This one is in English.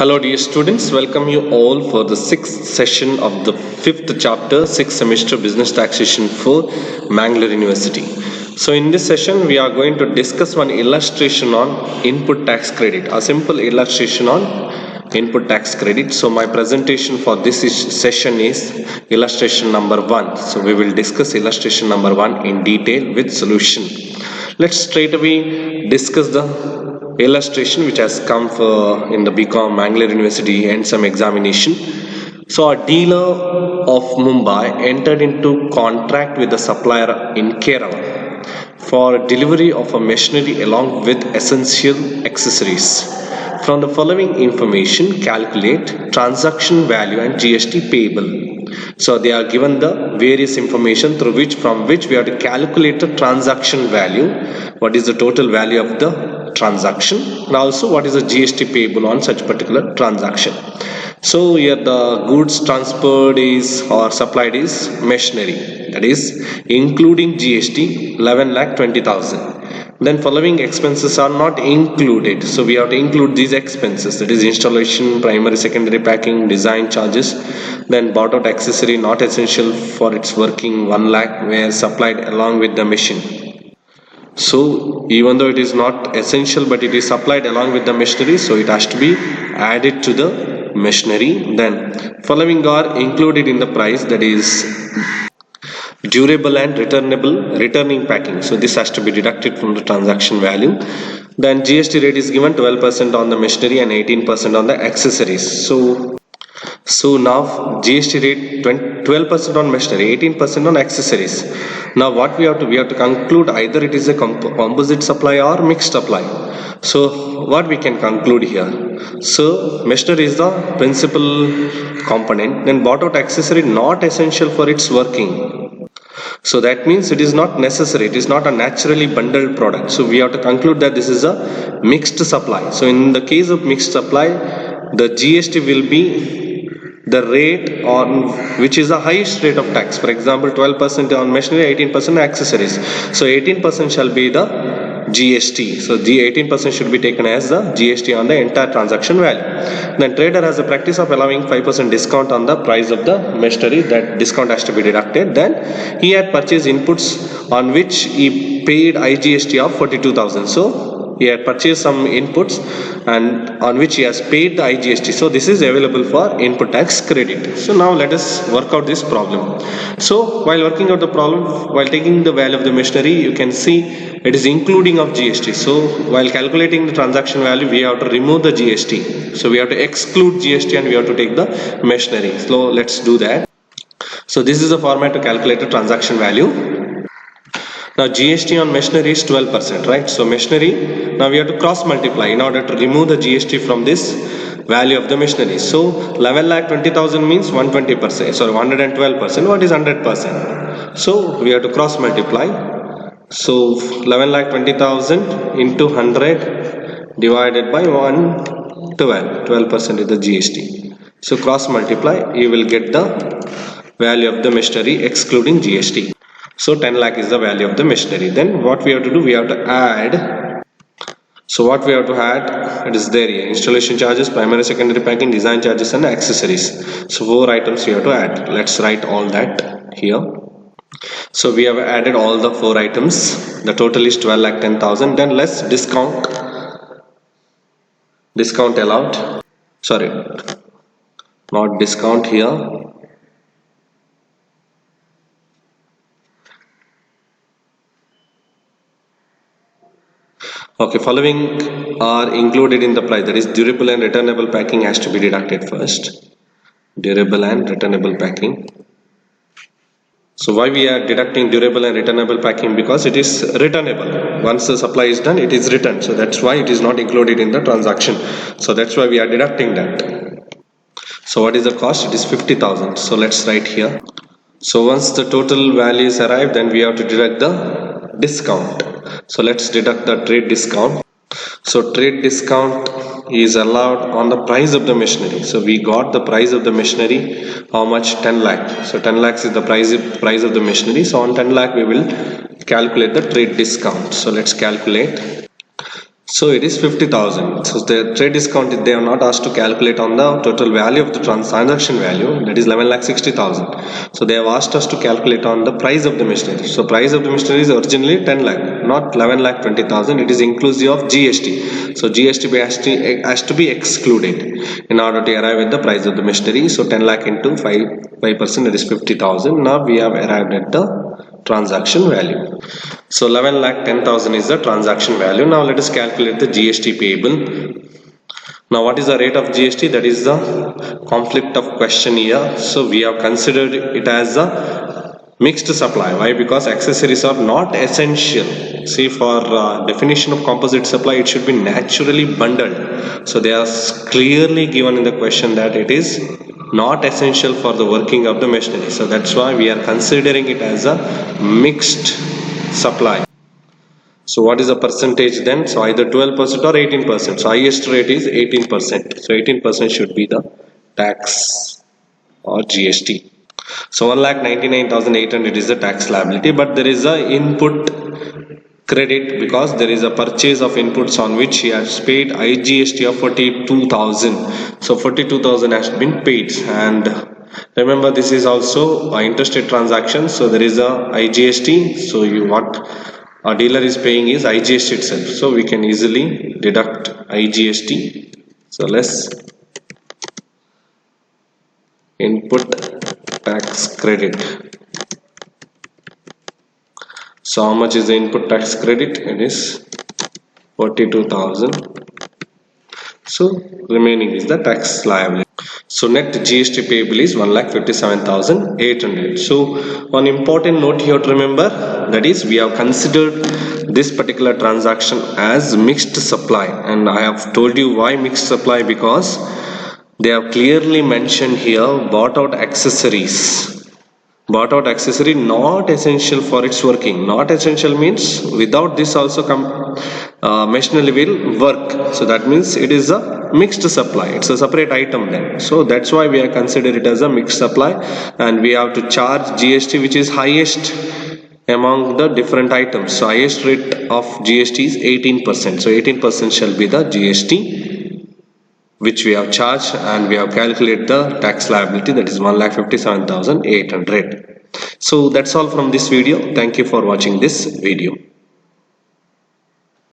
Hello dear students, welcome you all for the sixth session of the fifth chapter, sixth semester business taxation for Mangalore University. So in this session we are going to discuss one illustration on input tax credit, a simple illustration on input tax credit. So my presentation for this session is illustration number 1. So we will discuss illustration number 1 in detail with solution. Let's straight away discuss the illustration which has come in the BCom Mangalore University and some examination. So a dealer of Mumbai entered into contract with the supplier in Kerala for delivery of a machinery along with essential accessories. From the following information, calculate transaction value and GST payable. So they are given the various information from which we have to calculate the transaction value. What is the total value of the transaction, and also what is the GST payable on such particular transaction. So here the goods transferred is or supplied is machinery, that is including GST 11,20,000. Then following expenses are not included, so we have to include these expenses, that is installation, primary secondary packing, design charges. Then bought out accessory not essential for its working 1 lakh were supplied along with the machine. So even though it is not essential but it is supplied along with the machinery, so it has to be added to the machinery. Then following are included in the price, that is durable and returning packing, so this has to be deducted from the transaction value. Then GST rate is given 12% on the machinery and 18% on the accessories. So now GST rate 12% on machinery, 18% on accessories. Now what we have to conclude, either it is a composite supply or mixed supply. So what we can conclude here, so machinery is the principal component, then bought out accessory not essential for its working. So that means it is not necessary, it is not a naturally bundled product. So we have to conclude that this is a mixed supply. So in the case of mixed supply, the GST will be the rate on which is the highest rate of tax. For example, 12% on machinery, 18% accessories. So 18% shall be the GST. So the 18% should be taken as the GST on the entire transaction value. Then trader has a practice of allowing 5% discount on the price of the machinery. That discount has to be deducted. Then he had purchased inputs on which he paid IGST of 42,000. So he had purchased some inputs and on which he has paid the IGST. So this is available for input tax credit. So now let us work out this problem. So while working out the problem, while taking the value of the machinery, you can see it is including of GST. So while calculating the transaction value, we have to remove the GST. So we have to exclude GST and we have to take the machinery. So let's do that. So this is the format to calculate the transaction value. Now GST on machinery is 12%, right? So machinery, now we have to cross multiply in order to remove the GST from this value of the machinery. So 11,20,000 means 120%, sorry 112%. What is 100%? So we have to cross multiply. So 11,20,000 into 100 divided by 112. 12% is the GST. So cross multiply, you will get the value of the machinery excluding GST. So 10 lakh is the value of the machinery. Then what we have to do, we have to add. So what we have to add, it is there here: installation charges, primary secondary packing, design charges and accessories. So 4 items we have to add. Let's write all that here. So we have added all the 4 items. The total is 12,10,000. Then let's discount allowed. Sorry, not discount here. Okay, following are included in the price, that is durable and returnable packing has to be deducted first. Durable and returnable packing. So why we are deducting durable and returnable packing? Because it is returnable. Once the supply is done, it is returned. So that's why it is not included in the transaction. So that's why we are deducting that. So what is the cost? It is 50,000. So let's write here. So once the total value is arrived, then we have to deduct the discount. So let's deduct the trade discount. So trade discount is allowed on the price of the machinery. So we got the price of the machinery, how much? 10 lakh. So 10 lakhs is the price of the machinery. So on 10 lakh we will calculate the trade discount. So let's calculate. So it is 50,000. So the trade discount, they are not asked to calculate on the total value of the transaction value, that is 11,60,000. So they have asked us to calculate on the price of the machinery. So price of the machinery is originally 10 lakh, not 11,20,000. It is inclusive of GST. So GST has to be excluded in order to arrive at the price of the machinery. So 10 lakh into 5%, that is 50,000. Now we have arrived at the transaction value. So 11 lakh 10,000 is the transaction value. Now let us calculate the GST payable. Now what is the rate of GST? That is the conflict of question here. So we have considered it as a mixed supply. Why? Because accessories are not essential. See, for definition of composite supply, it should be naturally bundled. So they are clearly given in the question that it is not essential for the working of the machinery. So that's why we are considering it as a mixed supply. So what is the percentage then? So either 12% or 18%. So highest rate is 18%. So 18% should be the tax or GST. So 1,99,800 is the tax liability, but there is a input credit because there is a purchase of inputs on which he has paid IGST of 42,000. So 42,000 has been paid, and remember this is also an interstate transaction. So there is a IGST. So what a dealer is paying is IGST itself. So we can easily deduct IGST. So less input tax credit. So how much is the input tax credit? It is 42,000. So remaining is the tax liability. So net GST payable is 1,57,800. So one important note here to remember, that is we have considered this particular transaction as mixed supply, and I have told you why mixed supply, because they have clearly mentioned here bought out accessories. Bought out accessory not essential for its working. Not essential means without this also machinery will work. So that means it is a mixed supply. It's a separate item then. So that's why we have considered it as a mixed supply, and we have to charge GST which is highest among the different items. So highest rate of GST is 18%. So 18% shall be the GST which we have charged, and we have calculated the tax liability, that is 1,57,800. So that's all from this video. Thank you for watching this video.